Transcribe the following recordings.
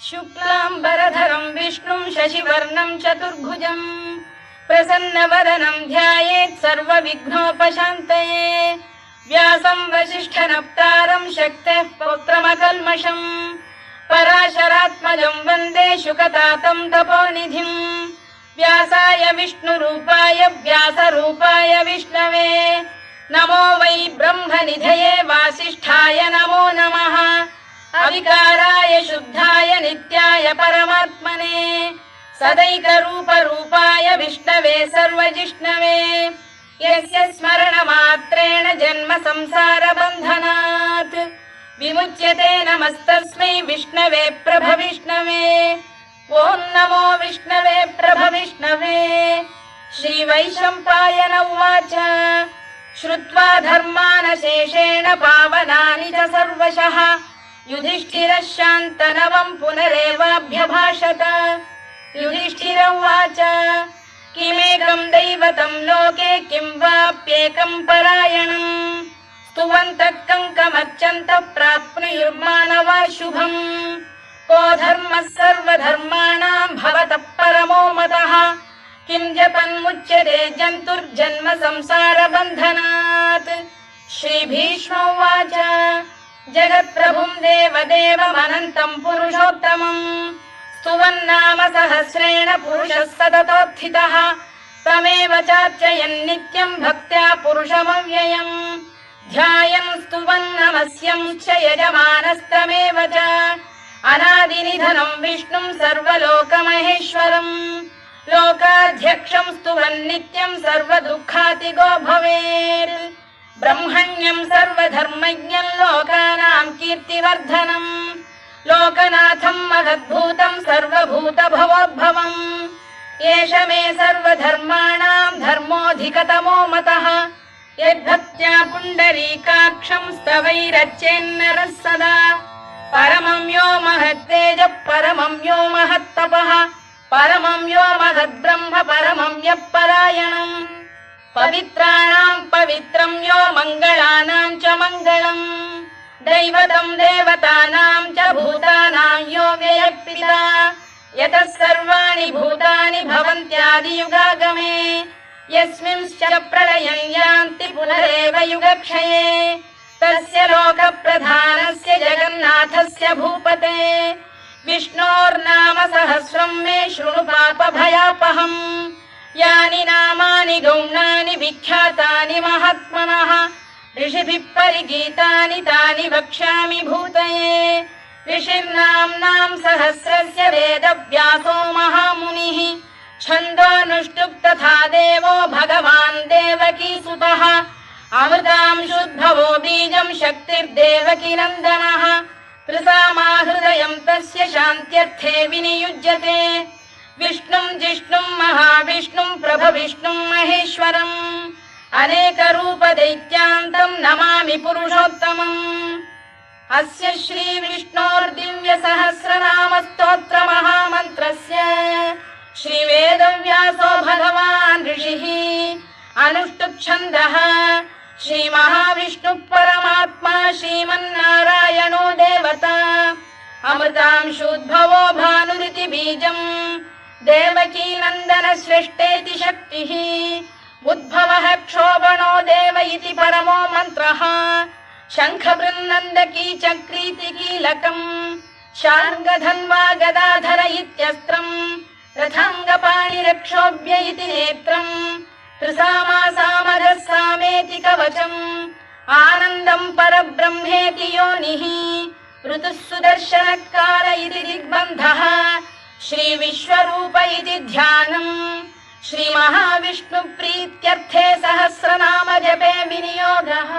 शुक्लाम्बरधरं विष्णुं शशिवर्णं चतुर्भुजं प्रसन्नवदनं ध्यायेत् सर्वविघ्नोपशान्तये। व्यासं वसिष्ठनप्तारं शक्तेः पौत्रमकल्मषम् पराशरात्मजं वन्दे शुकतातं तपोनिधिं। व्यासाय विष्णुरूपाय व्यासरूपाय विष्णवे नमो वै ब्रह्मनिधये वासिष्ठाय नमो नमः। अविकाराय शुद्धाय नित्याय परमात्मने सदैकरूपरूपाय विष्णवे सर्वजिष्णवे यस्य स्मरणमात्रेण जन्म संसारबन्धनात् विमुच्यते नमस्तस्मै विष्णवे प्रभविष्णवे। ॐ नमो विष्णवे प्रभविष्णवे। श्रीवैशम्पायन उवाच श्रुत्वा धर्मानशेषेण पावनानि च सर्वशः युधिष्ठिरः शान्तनवं पुनरेवाभ्यभाषत। युधिष्ठिर उवाच किमेकं दैवतं लोके किं वाप्येकं परायणम् स्तुवन्तः कङ्कमर्चन्तः प्राप्नुयुर्मानवा शुभम्। को धर्मः सर्वधर्माणां भवतः परमो मतः किं जपन्मुच्यते जन्तुर्जन्म संसारबन्धनात्। श्रीभीष्म उवाच जगत्प्रभुं देवदेवमनन्तं पुरुषोत्तमम् स्तुवन्नाम सहस्रेण पुरुषः सततोत्थितः तमेव चार्चयन् नित्यं भक्त्या पुरुषमव्ययम् ध्यायन् स्तुवन् नमस्यं च यजमानस्तमेव च अनादिनिधनं विष्णुं सर्वलोकमहेश्वरम् लोकाध्यक्षं स्तुवन् नित्यं सर्वदुःखातिगो भवेत्। ब्रह्मण्यं सर्वधर्मज्ञं लोकानां कीर्तिवर्धनम् लोकनाथं महद्भूतं सर्वभूतभवोद्भवम् एष मे सर्वधर्माणां धर्मोऽधिकतमो मतः यद्भक्त्या पुण्डरीकाक्षं स्तवैरच्चेन्नरः सदा परमं यो महत्तेजः परमं यो महत्तपः परमं यो महद्ब्रह्म परमं यः परायणम् पवित्राणां पवित्रं यो मङ्गलानां च मङ्गलम् दैवतं देवतानां च भूतानां यो व्ययः यतः सर्वाणि भूतानि भवन्त्यादियुगागमे यस्मिंश्च प्रलयं यान्ति पुनरेव युगक्षये तस्य लोकप्रधानस्य जगन्नाथस्य भूपते विष्णोर्नाम सहस्रं मे शृणु पापभयापहम् यानि नामानि गौणानि विख्यातानि महात्मनः ऋषिभिः परिगीतानि तानि वक्ष्यामि भूतये। ऋषिर्नाम्नां सहस्रस्य वेदव्यासो महामुनिः छन्दोऽनुष्टुप् तथा देवो भगवान् देवकीसुतः अमृतांशुद्भवो बीजं शक्तिर्देवकीनन्दनः त्रिसामाहृदयं तस्य शान्त्यर्थे विनियुज्यते विष्णुं जिष्णुं महाविष्णुं प्रभविष्णुं महेश्वरम् अनेकरूपदैत्यान्तं नमामि पुरुषोत्तमम्। अस्य श्रीविष्णोर्दिव्यसहस्रनामस्तोत्रमहामन्त्रस्य श्रीवेदव्यासो भगवान् ऋषिः अनुष्टुप्छन्दः श्रीमहाविष्णुः परमात्मा श्रीमन्नारायणो देवता अमृतांशोद्भवो भानुरिति बीजम् देवकीनन्दन श्रेष्ठेति शक्तिः उद्भवः क्षोभणो देव इति परमो मन्त्रः शङ्खबृन्नन्दकी चक्रीति कीलकम् शार्ङ्गधन्वा गदाधर इत्यस्त्रम् रथाङ्गपाणिरक्षोभ्य इति नेत्रम् त्रिसामासामरः सामेति कवचम् आनन्दं परब्रह्मेति योनिः ऋतुः सुदर्शनकार इति दिग्बन्धः श्रीविश्वरूप इति ध्यानम् श्रीमहाविष्णुप्रीत्यर्थे सहस्रनाम जपे विनियोगः।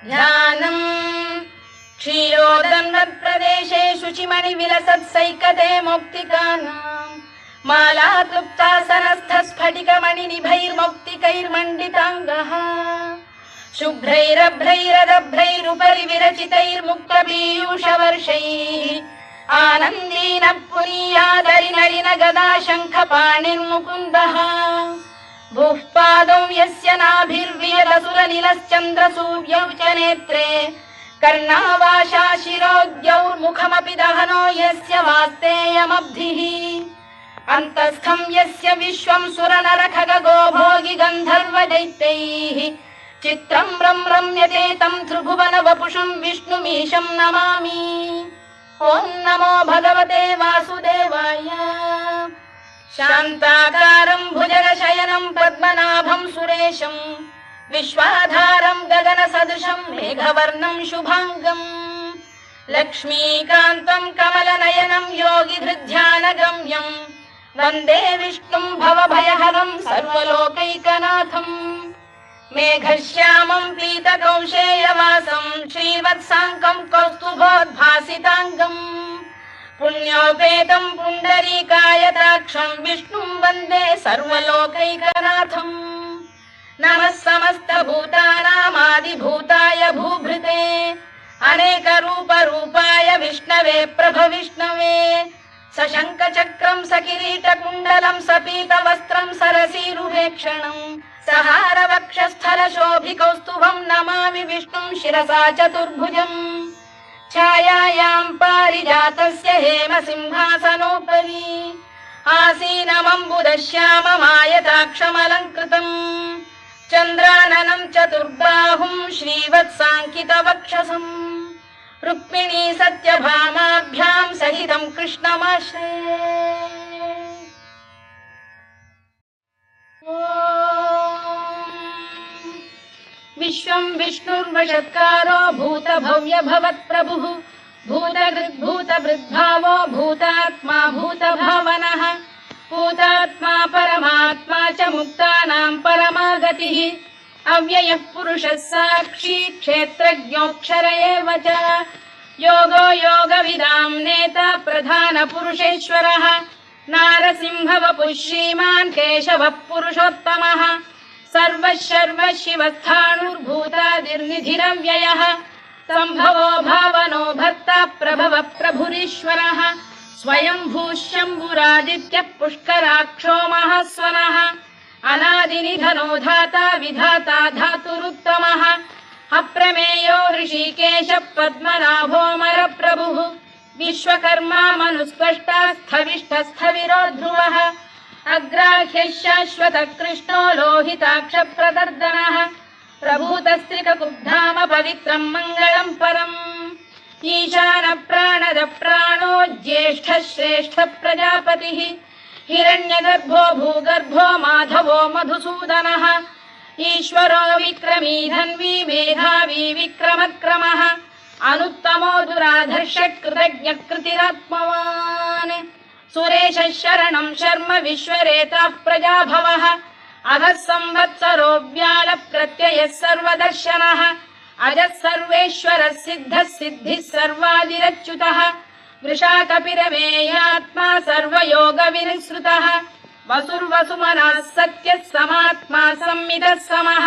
ध्यानम् क्षीरोदन्वत्प्रदेशे शुचिमणिविलसत्सैकते मौक्तिकानाम् मालाक्लुप्तासनस्थस्फटिकमणिनिभैर्मौक्तिकैर्मण्डिताङ्गः शुभ्रैरभ्रैरदभ्रैरुपरि विरचितैर्मुक्तपीयूषवर्षैः आनन्दीनः पुरीयादरिनलिन गदा शङ्खपाणिर्मुकुन्दः भूः पादौ यस्य नाभिर्वियदसुरनिलश्चन्द्रसूर्यौ च नेत्रे कर्णावाशा शिरोद्यौर्मुखमपि दहनो यस्य वास्तेयमब्धिः अन्तस्थं यस्य विश्वं सुरनरखगो भोगि गन्धर्व दैत्यैः चित्रं रम्यते तं त्रिभुवन वपुषं विष्णुमीशं नमामि। ॐ नमो भगवते वासुदेवाय। शान्ताकारं भुजगशयनं पद्मनाभं सुरेशं विश्वाधारं गगनसदृशं मेघवर्णं शुभाङ्गं लक्ष्मीकान्तं कमलनयनं योगिधृध्यानगम्यं वन्दे विष्णुं भवभयहरं सर्वलोकैकनाथम्। मेघश्यामं पीतकौशेयवासं श्रीवत्साङ्कं कौस्तुभोद्भासिताङ्गम् पुण्योपेतं पुण्डरीकायताक्षं विष्णुं वन्दे सर्वलोकैकनाथम्। नमः समस्तभूतानामादिभूताय भूभृते अनेकरूपरूपाय विष्णवे प्रभविष्णवे सशङ्खचक्रं सकिरीटकुण्डलं सपीतवस्त्रं सरसीरुहेक्षणं सहारवक्षस्थलशोभिकौस्तुभं नमामि विष्णुं शिरसा चतुर्भुजम्। छायायां पारिजातस्य हेमसिंहासनोपरि आसीनमम्बुदश्याममायताक्षमलङ्कृतम् चन्द्राननं चतुर्बाहुं श्रीवत्साङ्कितवक्षसम् रुक्मिणी सत्यभामाभ्यां सहितं कृष्णमाश्रये। विश्वं विष्णुर्वषत्कारो भूतभव्य भवत्प्रभुः भूतभृद्भावो भूतात्मा भूतभावनः भूतात्मा परमात्मा च मुक्तानां परमागतिः अव्ययः पुरुषः साक्षी क्षेत्रज्ञोऽक्षर एव च योगो योगविदां नेता प्रधानपुरुषेश्वरः नारसिंहवपुः श्रीमान् केशवः पुरुषोत्तमः सर्वः शिवस्थाणुर्भूतादिर्निधिरव्ययः सम्भवो भावनो भर्ता प्रभवः प्रभुरीश्वरः स्वयंभूः शम्भुरादित्यः पुष्कराक्षो महास्वनः अनादिनिधनो धाता विधाता धातुरुत्तमः अप्रमेयो ऋषिकेशः पद्मनाभोऽमर प्रभुः विश्वकर्मा मनुस्पष्टा स्थविष्ठस्थविरो ध्रुवः अग्राह्यः शाश्वतः कृष्णो लोहिताक्षप्रदर्दनः प्रभूतस्त्रिककुब्धाम पवित्रं मङ्गलं परम् ईशान प्राणद प्राणो ज्येष्ठः श्रेष्ठ प्रजापतिः हिरण्यगर्भो भूगर्भो माधवो मधुसूदनः ईश्वरो विक्रमी धन्वी मेधावी विक्रमक्रमः अनुत्तमो दुराधर्षः कृतज्ञः कृतिरात्मवान् सुरेशः शरणं शर्म विश्वरेताः प्रजाभवः अधः संवत्सरो व्याल प्रत्ययः सर्वदर्शनः अजः सर्वेश्वरः सिद्धः सिद्धिः सर्वादिरच्युतः वृषाकपिरमेयात्मा सर्वयोगविनिसृतः वसुर्वसुमनः सत्यः समात्मा संमितः समः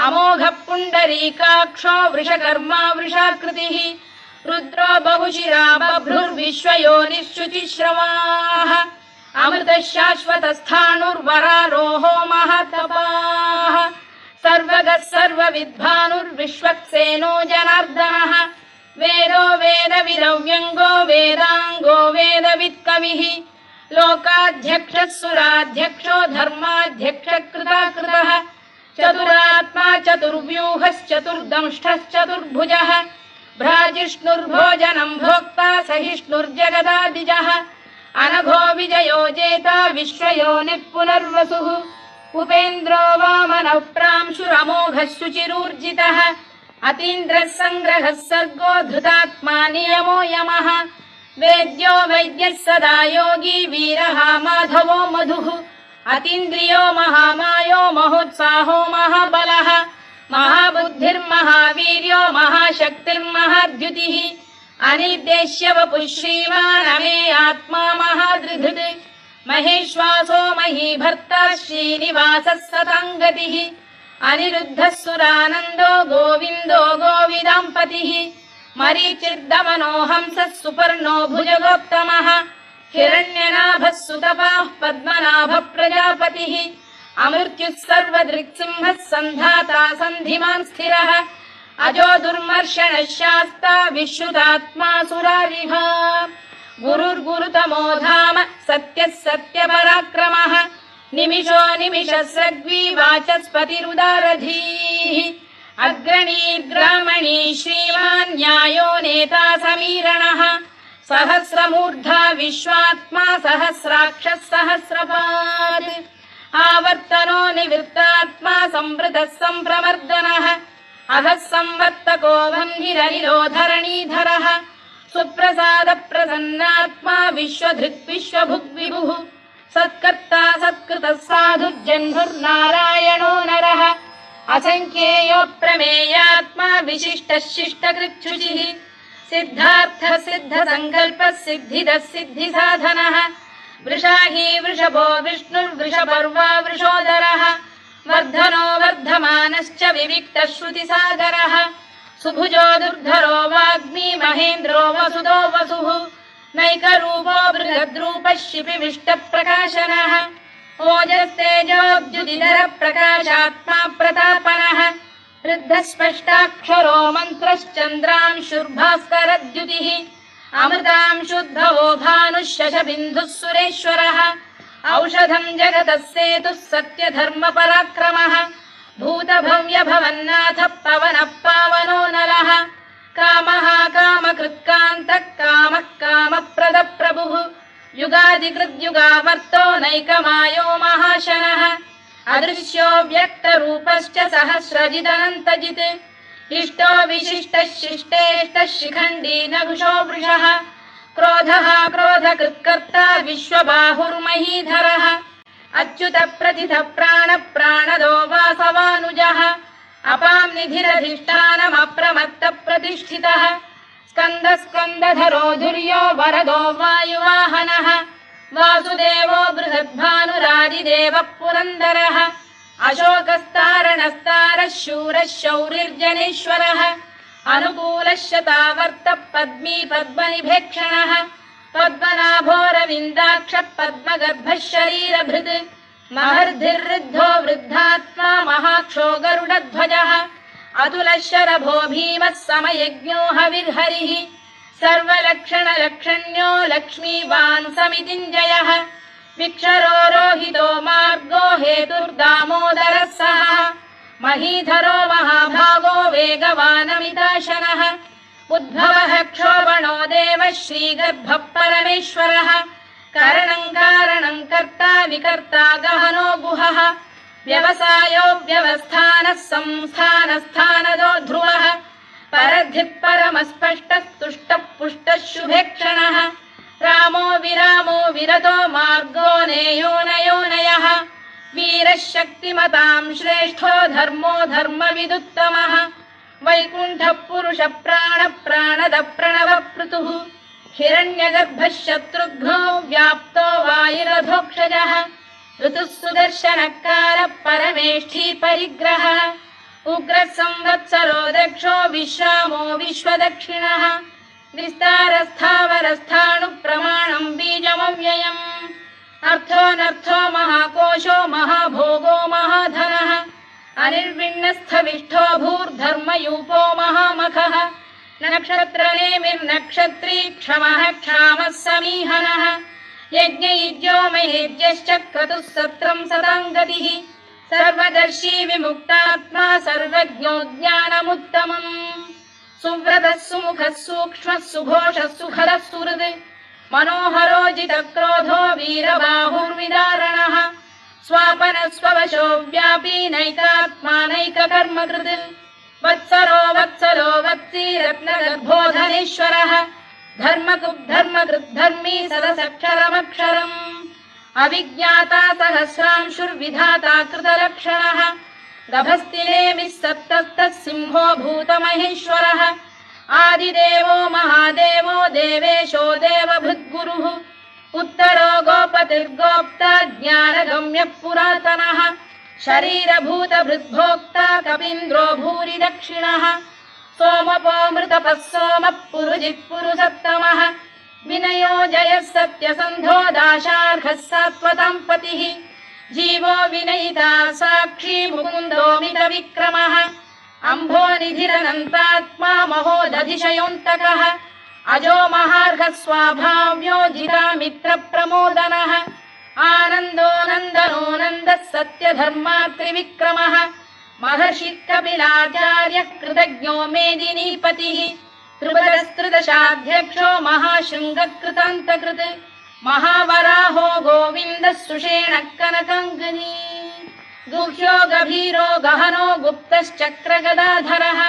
अमोघः पुण्डरीकाक्षो वृषकर्मा वृषाकृतिः रुद्रो बहुशिरा बभ्रुर्विश्वयोनिश्रुतिश्रवाः अमृतः शाश्वतस्थाणुर्वरारोहो महातपाः सर्वगः सर्वविद्भानुर्विश्वक्सेनो जनार्दनः वेदो वेदविदव्यङ्गो वेदाङ्गो वेदवित्कविः लोकाध्यक्षः सुराध्यक्षो धर्माध्यक्षः कृताकृतः चतुरात्मा चतुर्व्यूहश्चतुर्दंष्टश्चतुर्भुजः भ्राजिष्णुर्भोजनं भोक्ता सहिष्णुर्जगदादिजः अनघो विजयो जेता विश्वयोनिः पुनर्वसुः उपेन्द्रो वामनः प्रांशुरमोघः शुचिरूर्जितः अतीन्द्रः सङ्ग्रहः सर्गो धृतात्मा नियमो यमः वेद्यो वैद्यः सदा योगी वीरः माधवो मधुः अतीन्द्रियो महामायो महोत्साहो महाबलः महाबुद्धिर्महावीर्यो महाशक्तिर्महाद्युतिः अनिर्देश्य वपुः श्रीमान् अमे आत्मा महाधृधृत् महेश्वासो महीभर्ता श्रीनिवासः सताङ्गतिः अनिरुद्धः सुरानन्दो गोविन्दो गोविदाम्पतिः मरीचिर्दमनो हंसः सुपर्णो भुजगोत्तमः हिरण्यनाभः सुतपाः पद्मनाभः प्रजापतिः अमृत्युः सर्वदृक्सिंहः सन्धाता सन्धिमान् स्थिरः अजो दुर्मर्षणः शास्ता विश्रुतात्मा सुरारिः गुरुर्गुरुतमो धाम सत्यः सत्यपराक्रमः निमिषो निमिषस्रग्वी वाचस्पतिरुदारधीः अग्रणीर्ग्रामणी श्रीमान् न्यायो नेता समीरणः सहस्रमूर्धा विश्वात्मा सहस्राक्षः सहस्रपात् आवर्तनो निवृत्तात्मा संवृतः सम्प्रमर्दनः अधः संवर्तको वह्निरनिलो धरणीधरः सुप्रसाद प्रसन्नात्मा विश्वधृक् विश्वभुग्विभुः सत्कर्ता सत्कृतः साधुर्जह्नुर्नारायणो नरः असंख्येयो प्रमेयात्मा विशिष्टः शिष्टकृच्छुचिः सिद्धार्थः सिद्धसङ्कल्पः सिद्धिदः सिद्धिसाधनः वृषाही वृषभो विष्णुर्वृषपर्वा वृषोदरः वर्धनो वर्धमानश्च विविक्तः श्रुतिसागरः सुभुजो दुर्धरो वाग्मी महेन्द्रो वसुदो वसुः नैकरूपो बृहद्रूपः शिपिविष्टप्रकाशनः ओजस्तेजोद्युदिधर प्रकाशात्मा प्रतापनः वृद्धस्पष्टाक्षरो मन्त्रश्चन्द्रांशुर्भास्करद्युतिः अमृतांशुद्भवो भानुः शशबिन्दुः सुरेश्वरः औषधम् जगतः सेतुः सत्यधर्मपराक्रमः भूतभव्यभवन्नाथः पवनः पावनो नरः कामः कामकृत्कान्तः कामः कामप्रदप्रभुः युगादिकृद्युगावर्तो नैकमायो महाशनः अदृश्यो व्यक्तरूपश्च सहस्रजिदनन्तजित् इष्टो विशिष्टः शिष्टेष्टः शिखण्डी नघुषो वृषः क्रोधः क्रोधकृत्कर्ता विश्वबाहुर्महीधरः अच्युत प्रथितः प्राणदो वासवानुजः अपां निधिरधिष्ठानमप्रमत्त प्रतिष्ठितः स्कन्दधरो धुर्यो वरदो वायुवाहनः वासुदेवो बृहद्भानुरादिदेवः पुरन्दरः अशोकस्तारणस्तारः शूरः शौरिर्जनेश्वरः अनुकूलः शतावर्तः पद्मी पद्मनिभेक्षणः पद्मनाभोरविन्दाक्षः पद्मगर्भः शरीरभृत् महर्धिर्वृद्धो वृद्धात्मा महाक्षो गरुडध्वजः अतुलः शरभो भीमः समयज्ञो हविर्हरिः सर्वलक्षणलक्षण्यो लक्ष्मीवान् समितिञ्जयः विक्षरो रोहितो मार्गो हेतुर्दामोदरः सः महीधरो महाभागो वेगवानमिताशनः उद्भवः क्षोभणो देवः श्रीगर्भः परमेश्वरः करणं कारणं कर्ता विकर्ता गहनो गुहः व्यवसायो व्यवस्थानः संस्थानस्थानदो ध्रुवः परद्धिः परमस्पष्टः तुष्टः पुष्टः शुभेक्षणः रामो विरामो विरतो मार्गो नेयो नयोनयः वीरः शक्तिमतां श्रेष्ठो धर्मो धर्मविदुत्तमः वैकुण्ठः पुरुषः प्राणद प्रणवपृतुः हिरण्यगर्भः शत्रुघ्नो व्याप्तो वायुरधोक्षजः ऋतुः सुदर्शनकारः परमेष्ठी परिग्रहः उग्रः संवत्सरो दक्षो विश्रामो विश्वदक्षिणः विस्तारस्थावरस्थाणुः प्रमाणं बीजमव्ययम् अर्थोऽनर्थो महाकोशो महाभोगो महाधनः अनिर्विण्णस्थविष्ठो भूर्धर्मयूपो महामखः नक्षत्रनेमिर्नक्षत्री क्षमः क्षामः समीहनः यज्ञयुज्यो महेज्यश्च क्रतुः सत्रं सदां गतिः सर्वदर्शी विमुक्तात्मा सर्वज्ञो ज्ञानमुत्तमम् सुव्रतः सुमुखः सूक्ष्मः सुघोषः सुखदः सुहृद् मनोहरो जितक्रोधो वीरबाहुर्विदारणः स्वापनः स्ववशो व्यापी नैकात्मा नैककर्मकृत् वत्सरो वत्सी रत्नगर्भोधनेश्वरः धर्मकृद्धर्मी सदसक्षरमक्षरम् अविज्ञाता सहस्रांशुर्विधाता कृतलक्षणः गभस्तिनेमिः सप्तस्तः सिंहो भूतमहेश्वरः आदिदेवो महादेवो देवेशो देवभृद्गुरुः उत्तरो गोपतिर्गोप्ता ज्ञानगम्यः पुरातनः शरीरभूतभृद्भोक्ता कपीन्द्रो भूरि दक्षिणः सोमपोऽमृतपः सोमः पुरुजित् पुरुषत्तमः विनयो जयः सत्यसन्धो दाशार्हः सात्वतां पतिः जीवो विनयिता साक्षी मुकुन्दो मितविक्रमः अम्भोनिधिरनन्तात्मा महोदधिशयोऽन्तकः अजो महार्घ स्वाभाव्यो जितामित्रप्रमोदनः आनन्दो नन्दनो नन्दः सत्यधर्मात्रिविक्रमः महर्षि कपिलाचार्यः कृतज्ञो मेदिनीपतिः त्रिपदस्त्रिदशाध्यक्षो महाशृङ्गकृतान्तकृत् महावराहो गोविन्दः सुषेणः कनकाङ्गनी गुह्यो गभीरो गहनो गुप्तश्चक्रगदाधरः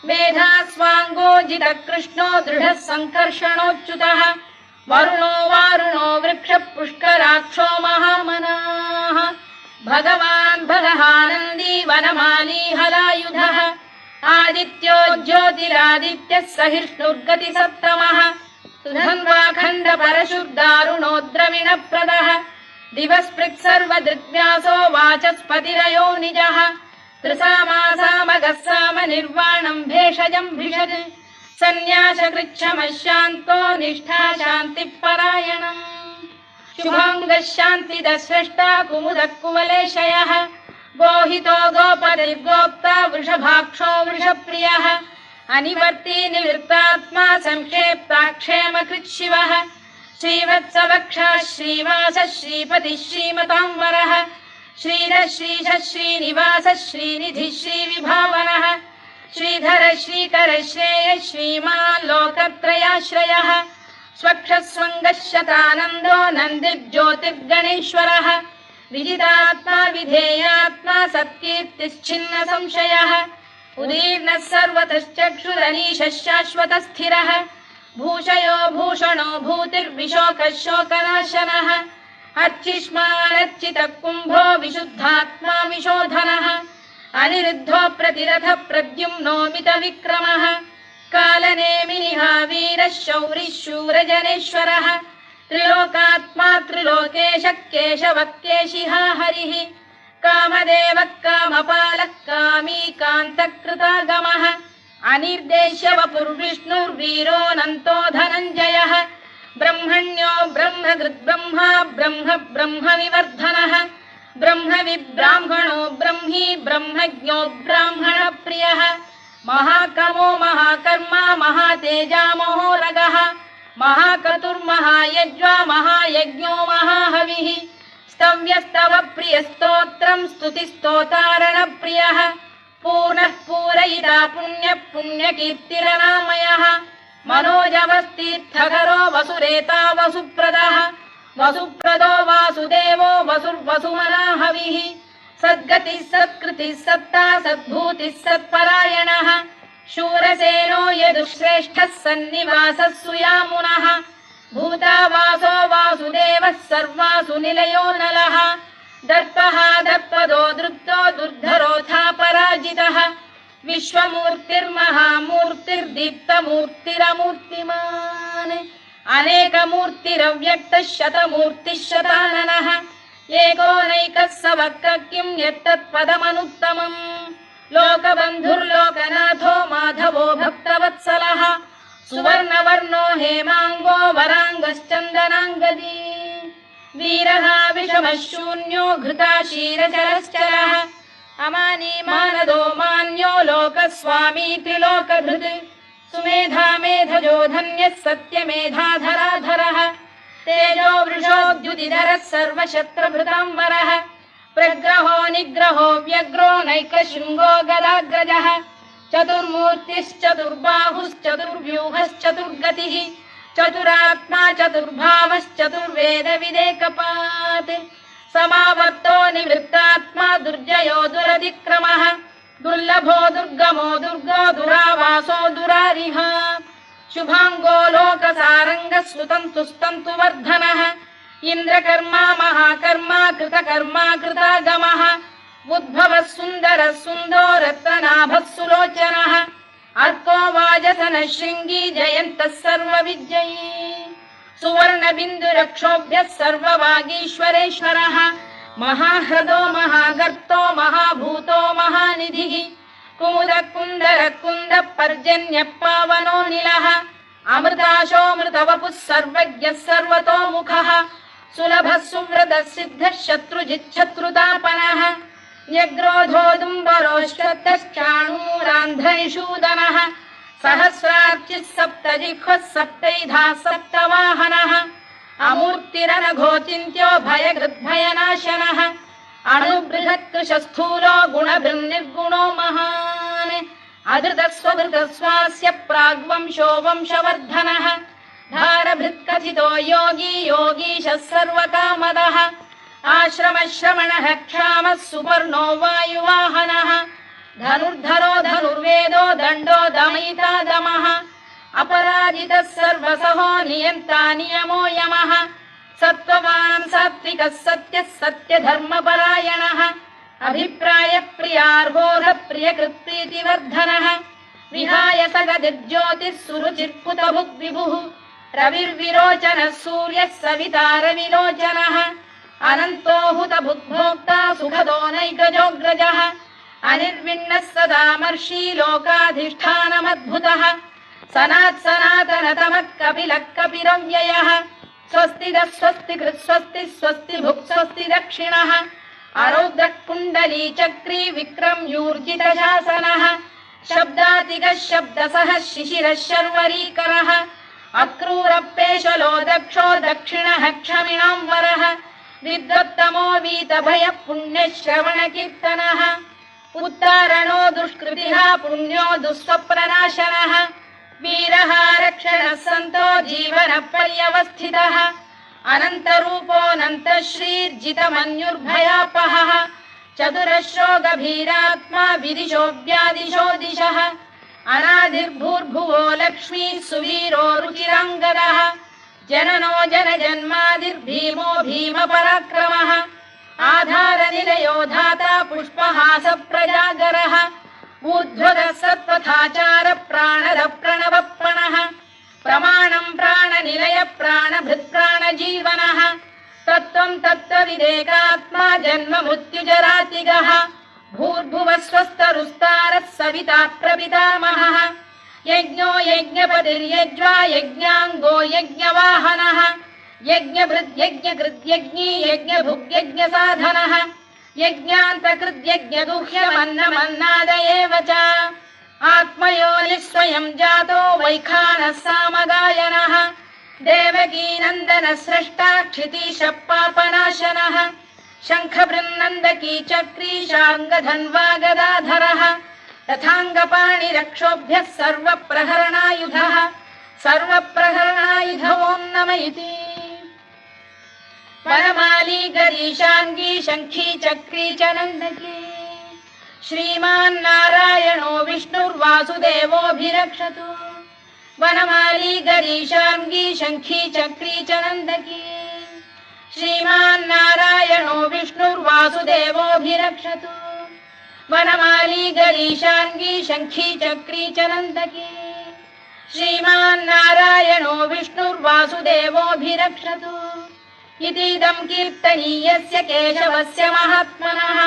मेधास्वाङ्गो जितकृष्णो दृढः सङ्कर्षणोच्युतः वरुणो वारुणो वृक्षः पुष्कराक्षो महामनाः भगवान् भगहानन्दी वनमाली हलायुधः आदित्यो ज्योतिरादित्यः सहिष्णुर्गतिसत्तमः सुधन्वाखण्ड परशुर्दारुणो द्रविणप्रदः दिवस्पृक् सर्वदृग्व्यासो वाचस्पतिरयो निजः त्रिसामासामगः साम निर्वाणम् भेषजम् भिषज सन्न्यासकृच्छमशान्तो निष्ठा शान्तिः परायणम् शुभाङ्गः शान्तिदः स्रष्टा कुमुदः कुवलेशयः गोहितो गोपतिर्गोप्ता वृषभाक्षो वृषप्रियः अनिवर्ती निवृत्तात्मा संक्षेप्ताक्षेमकृत् शिवः श्रीवत्सवक्षः श्रीवासः श्रीपतिः श्रीमताम्बरः श्रीधः श्रीशः श्रीनिवासः श्रीनिधिः श्रीविभावनः श्रीधर श्रीकर श्रेयः श्रीमान् लोकत्रयाश्रयः स्वक्षः स्वङ्गः शतानन्दो नन्दिर्ज्योतिर्गणेश्वरः विजितात्मा विधेयात्मा सत्कीर्तिश्चिन्न संशयः उदीर्णः सर्वतश्चक्षुरनीशः शाश्वतः स्थिरः भूषयो भूषणो भूतिर्विशोकः शोकनाशनः अर्चिष्मानर्चितः कुम्भो विशुद्धात्मा विशोधनः अनिरुद्धो प्रतिरथ प्रद्युम्नो मितविक्रमः कालनेमिनिः वीरः शौरिः शूरजनेश्वरः त्रिलोकात्मा त्रिलोकेशः केशवः केशिहा हरिः कामदेवः कामपालः कामी कान्तकृतागमः अनिर्देश्य वपुर्विष्णुर्वीरोऽनन्तो धनञ्जयः ब्रह्मण्यो ब्रह्मकृद्ब्रह्मा ब्रह्म ब्रह्मविवर्धनः ब्रह्मविब्राह्मणो ब्रह्मी ब्रह्मज्ञो ब्राह्मणप्रियः महाकमो महाकर्मा महातेजा महोरगः महाक्रतुर्महायज्वा महायज्ञो महाहविः स्तव्यस्तव प्रियस्तोत्रम् स्तुतिस्तोतारणप्रियः पूर्णः पूरयिता पुण्यः पुण्यकीर्तिरनामयः मनोजवस्तीर्थकरो वसुरेता वसुप्रदः वसुप्रदो वासुदेवो वसुर्वसुमनाहविः सद्गतिः सत्कृतिः सत्ता सद्भूतिः सत्परायणः शूरसेनो यदुश्रेष्ठः सन्निवासः सुयामुनः भूतावासो वासुदेवः सर्वासु निलयो नलः दर्पः दर्पदो दृप्तो दुर्धरोऽथा पराजितः विश्वमूर्तिर्महामूर्तिर्दीप्तमूर्तिरमूर्तिमान् अनेकमूर्तिरव्यक्तः शतमूर्तिः शताननः एकोनैकः स वक्र किम् यत्तत्पदमनुत्तमम् लोकबन्धुर्लोकनाथो माधवो भक्तवत्सलः सुवर्णवर्णो हेमाङ्गो वराङ्गश्चन्दनाङ्गदी वीरः विषमः शून्यो घृता क्षीरचरश्चरः अमानी मानदो मान्यो लोकस्वामी त्रिलोकधृत् सुमेधा मेधजो धन्यः सत्यमेधाधराधरः तेजो वृषोद्युतिधरः सर्वशत्रभृताम्बरः प्रग्रहो निग्रहो व्यग्रो नैकशृङ्गो गदाग्रजः चतुर्मूर्तिश्चतुर्बाहुश्चतुर्व्यूहश्चतुर्गतिः चतुरात्मा चतुर्भावश्चतुर्वेदविदेकपात् समावर्तो निवृत्तात्मा दुर्जयो दुरधिक्रमः दुर्लभो दुर्गमो दुर्गो दुरावासो दुरारिः शुभाङ्गो लोकसारङ्गः सुतन्तुस्तन्तु वर्धनः इन्द्रकर्मा महाकर्मा कृतकर्मा कृतागमः उद्भवः सुन्दरः सुन्दो रत्ननाभः सुलोचनः अर्को वाजसनः शृङ्गी जयन्तः सर्वविजयी सुवर्णबिन्दुरक्षोभ्यः सर्ववागीश्वरेश्वरः महाह्रदो महागर्तो महाभूतो महानिधिः कुमुदः कुन्दरः कुन्दः पर्जन्यः पावनो निलः अमृताशोऽमृतवपुः सर्वज्ञः सर्वतोमुखः सुलभः सुव्रतः सिद्धः शत्रुजिच्छत्रुतापनः न्यग्रोधोदुम्बरोश्वत्तश्चाणूरान्ध्रैषूदनः सहस्रार्चिः सप्तजिह्वः सप्तैधा सप्तवाहनः अमूर्तिरनघोचिन्त्यो भयकृद्भयनाशनः अणुबृहत्कृशस्थूलो गुणभृन्निर्गुणो महान् अधृतस्वधृतस्वास्य प्राग्वंशो वंशवर्धनः धारभृत्कथितो योगी योगीशः सर्वकामदः आश्रमश्रमणः क्षामः सुपर्णो वायुवाहनः धनुर्धरो धनुर्वेदो दण्डो दमयिता दमः अपराजितः सर्वसहो नियन्ता नियमो यमः सत्त्ववान् सात्विकः सत्यः सत्यधर्मपरायणः अभिप्रायप्रियार्होरः प्रियकृत्प्रीतिवर्धनः विहाय सगदिर्ज्योतिः सुरुचिर्कुतभुग्विभुः रविर्विरोचनः सूर्यः सवितारविलोचनः अनन्तो हुतभुग्भोक्ता सुखदो नैकजोऽग्रजः अनिर्विण्णः सदामर्षी लोकाधिष्ठानमद्भुतः सनातनतमः कपिलः कपिरव्ययः स्वस्तिदः स्वस्तिकृत् स्वस्ति स्वस्तिभुक् स्वस्ति दक्षिणः आरौद्रः कुण्डली चक्री विक्रम्यूर्जितशासनः शब्दातिगः शब्दसः शिशिरः शर्वरीकरः अक्रूरपेशलो दक्षो दक्षिणः क्षमिणां वरः विद्वत्तमो वीतभयः पुण्यश्रवणकीर्तनः उत्तारणो दुष्कृतिः पुण्यो दुःस्वप्ननाशनः वीरः रक्षणः सन्तो जीवनपर्यवस्थितः अनन्तरूपोऽनन्तश्रीर्जितमन्युर्भयापहः चतुरश्रो गभीरात्मा विदिशो व्यादिशो दिशः अनादिर्भूर्भुवो लक्ष्मीः सुवीरो रुचिराङ्गदः जननो जनजन्मादिर्भीमो भीमपराक्रमः आधारनिलयो धाता पुष्पहासप्रजागरः ऊर्ध्वगः सत्त्वथाचार प्राणदः प्रणवप्रणः प्रमाणं प्राणनिलय प्राणभृत्प्राणजीवनः तत्त्वं तत्त्वविदेकात्मा जन्म मृत्युजरातिगः भूर्भुवः स्वस्तरुस्तारः सविता प्रपितामहः यज्ञो यज्ञपतिर्यज्वा यज्ञाङ्गो यज्ञवाहनः यज्ञभृद्यज्ञकृद्यज्ञी यज्ञभुग्यज्ञसाधनः यज्ञान्तकृद्यज्ञगुह्यमन्नमन्नाद एव च आत्मयोनिः स्वयं जातो वैखानः सामगायनः देवकीनन्दनः स्रष्टा क्षितीशः पापनाशनः शङ्खबृन्नन्दकी चक्री शार्ङ्गधन्वा गदाधरः तथाङ्गपाणिरक्षोभ्यः सर्वप्रहरणायुधः सर्वप्रहरणायुधवोन्नम इति वनमाली गरीशाङ्गी शङ्खी चक्री च नन्दकी श्रीमान्नारायणो विष्णुर्वासुदेवोऽभिरक्षतु वनमाली गरीशाङ्गी शङ्खी चक्री च नन्दकी श्रीमान्नारायणो विष्णुर्वासुदेवोऽभिरक्षतु वनमाली गरीशाङ्गी शङ्खी चक्री च नन्दकी श्रीमान्नारायणो विष्णुर्वासुदेवोऽभिरक्षतु इतीदं कीर्तनीयस्य केशवस्य महात्मनः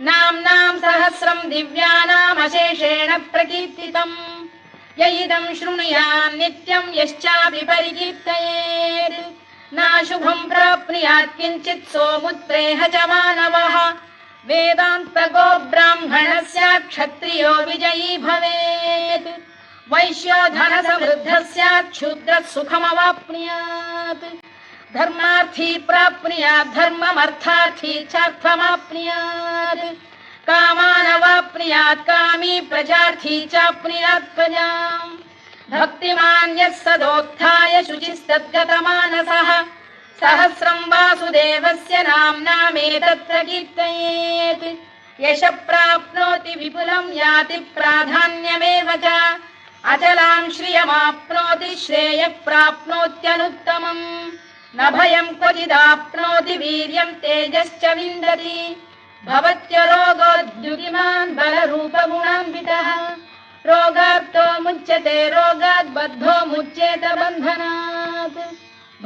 नाम्नां सहस्रं दिव्यानामशेषेण प्रकीर्तितम् य इदं शृणुयात् नित्यं यश्चापि परिकीर्तयेत् नाशुभं प्राप्नुयात् किञ्चित् सोमुत्प्रेह च मानवः वेदान्तको ब्राह्मणः स्यात् क्षत्रियो विजयी भवेत् वैश्यो धनसमृद्धः स्यात् क्षुद्रः सुखमवाप्नुयात् धर्मार्थी प्राप्नुयात् धर्ममर्थार्थी चार्थमाप्नुयात् कामानवाप्नुयात् कामी प्रजार्थी चाप्नुयात् प्रजाम् भक्तिमान् यः सदोत्थाय शुचिस्तद्गतमानसः सहस्रं वासुदेवस्य नाम्नामेतत्र कीर्तयेत् यशः प्राप्नोति विपुलं याति प्राधान्यमेव च अचलां श्रियमाप्नोति श्रेयः प्राप्नोत्यनुत्तमम् न भयं क्वचिदाप्नोति वीर्यं तेजश्च विन्दति भवत्यरोगोद्युतिमान् बलरूपगुणान्वितः रोगार्तो मुच्यते रोगात् बद्धो मुच्येत बन्धनात्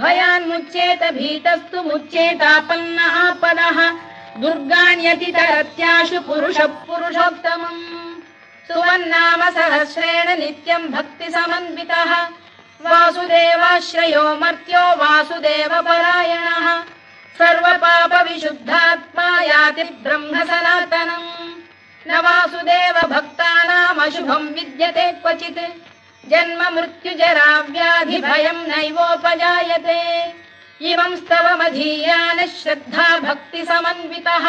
भयान्मुच्येत भीतस्तु मुच्येतापन्न आपदः दुर्गाण्यतितरत्याशु पुरुषः पुरुषोत्तमम् सुवन्नाम सहस्रेण नित्यं भक्तिसमन्वितः वासुदेवाश्रयो मर्त्यो वासुदेवपरायणः सर्वपापविशुद्धात्मा याति ब्रह्म सनातनम् न वासुदेव भक्तानामशुभं विद्यते क्वचित् जन्म मृत्युजरा व्याधि भयं नैवोपजायते इमं स्तवमधीयानः श्रद्धा भक्ति समन्वितः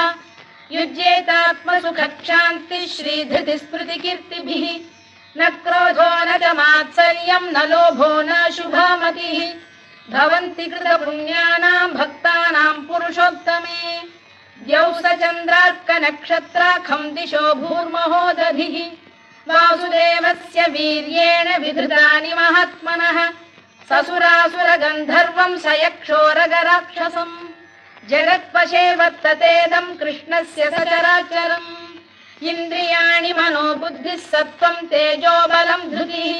युज्येतात्मसुखक्षान्तिः श्रीधृतिस्मृतिकीर्तिभिः न क्रोधो न च मात्सर्यं न लोभो न शुभामतिः भवन्ति कृतपुण्यानां भक्तानां पुरुषोत्तमे द्यौः स चन्द्रार्कनक्षत्राखं दिशो भूर्महो दधिः वासुदेवस्य वीर्येण विधृतानि महात्मनः ससुरासुरगन्धर्वं स यक्षोरगराक्षसम् जगत्वशे वर्ततेदं कृष्णस्य सचराचरम् इन्द्रियाणि मनो बुद्धिः सत्त्वं तेजो बलं धृतिः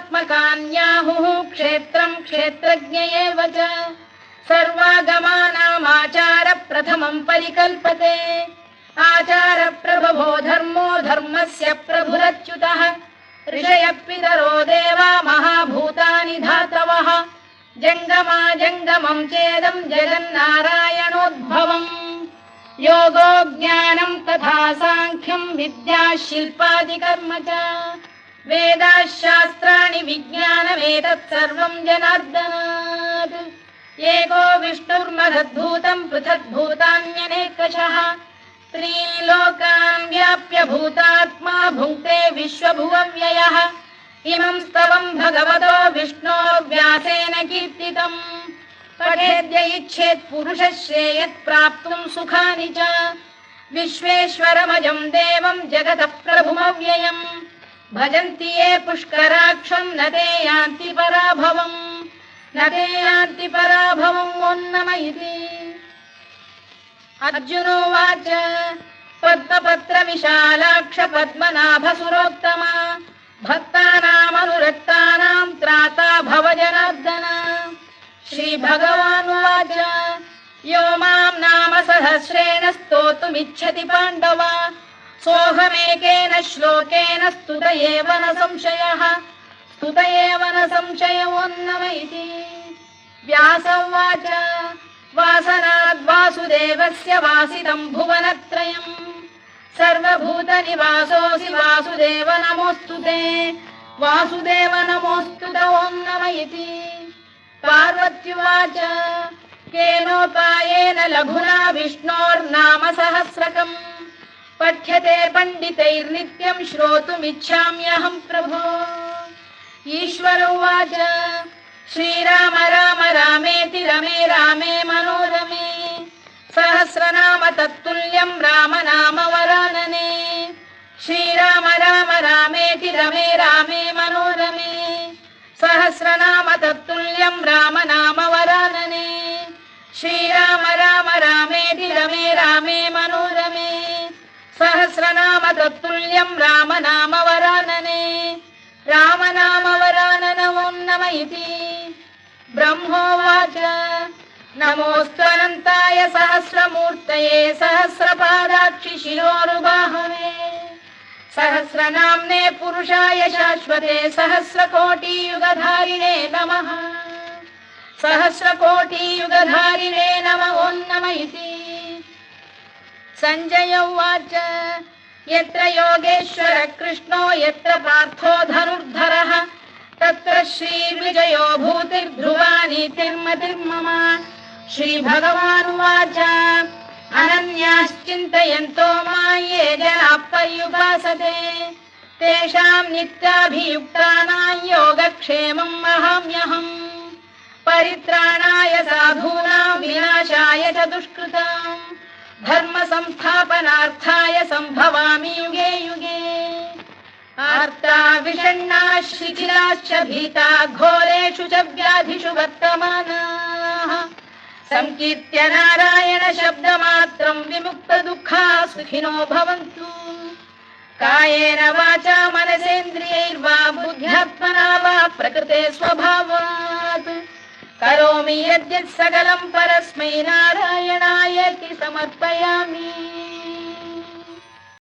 वासुदेवात्मकान्याहुः क्षेत्रं क्षेत्रज्ञ एव च सर्वागमानामाचार प्रथमं परिकल्पते आचार प्रभवो धर्मो धर्मस्य प्रभुरच्युतः ऋषयः पितरो देवा महाभूतानि धातवः जङ्गमा जङ्गमं चेदं जगन्नारायणोद्भवम् योगो ज्ञानं तथा साङ्ख्यं विद्या शिल्पादिकर्म च वेदाः शास्त्राणि विज्ञानमेतत् सर्वं जनार्दनात् एको विष्णुर्महद्भूतं पृथग्भूतान्यनेकशः त्रीन् लोकान् व्याप्य भूतात्मा भुङ्क्ते विश्वभुवव्ययः इमं स्तवं भगवतो विष्णोर्व्यासेन कीर्तितम् पठेद्य इच्छेत् पुरुषः श्रेयत् प्राप्तुं सुखानि च विश्वेश्वरमजं देवं जगतः प्रभुमव्ययम् भजन्ति ये पुष्कराक्षं न ते यान्ति पराभवम् न ते यान्ति पराभवम् ओन्नम इति अर्जुनोवाच पद्मपत्र विशालाक्ष पद्मनाभ सुरोत्तमा भक्तानामनुरक्तानां त्राता भव जनार्दन श्रीभगवानुवाच यो मां नाम सहस्रेण स्तोतुमिच्छति पाण्डव सोऽहमेकेन श्लोकेन स्तुत एव न संशयोऽन्नम इति व्यास उवाच वासनाद् वासुदेवस्य वासितं भुवनत्रयम् सर्वभूतनिवासोऽसि वासुदेव नमोऽस्तु ते वासुदेव नमोऽस्तु ते ओन्नम इति पार्वत्युवाच केनोपायेन लघुना विष्णोर्नाम सहस्रकम् पठ्यते पण्डितैर्नित्यं श्रोतुमिच्छाम्यहं प्रभो ईश्वर उवाच श्रीराम राम रामेति रमे रामे मनोरमे सहस्रनाम तत्तुल्यं राम नाम वरानने श्रीराम राम रामेति रमे रामे मनोरमे सहस्रनाम तत्तुल्यं राम नाम वरानने श्रीराम राम रामेति रमे रामे मनोरमे सहस्रनाम तत्तुल्यं राम नाम वरानने राम नाम वरानन ओन्नम इति ब्रह्मोवाच नमोऽस्त्वनन्ताय सहस्रमूर्तये सहस्रपादाक्षि शिरोरुबाहवे सहस्रनाम्ने पुरुषाय शाश्वते सहस्रकोटियुगधारिणे नमः सहस्रकोटियुगधारिणे नमः ओन्नम इति सञ्जय उवाच यत्र योगेश्वर कृष्णो यत्र पार्थो धनुर्धरः तत्र श्रीविजयो भूतिर्ध्रुवा नीतिर्मतिर्मम श्रीभगवानुवाच अनन्याश्चिन्तयन्तो मां ये जनाः पर्युपासते तेषां नित्याभियुक्तानां योगक्षेमं वहाम्यहम् परित्राणाय साधूनां विनाशाय च दुष्कृतां धर्म संस्थापनार्थाय सम्भवामि युगे युगे आर्ता विषण्णाः शिथिलाश्च भीता घोरेषु च व्याधिषु वर्तमानाः संकीर्त्य नारायण शब्दमात्रं विमुक्तदुःखाः सुखिनो भवन्तु कायेन वाचा मनसेन्द्रियैर्वा बुद्ध्यात्मना वा प्रकृते स्वभावात् करोमि यद्यत् सकलं परस्मै नारायणायेति समर्पयामि।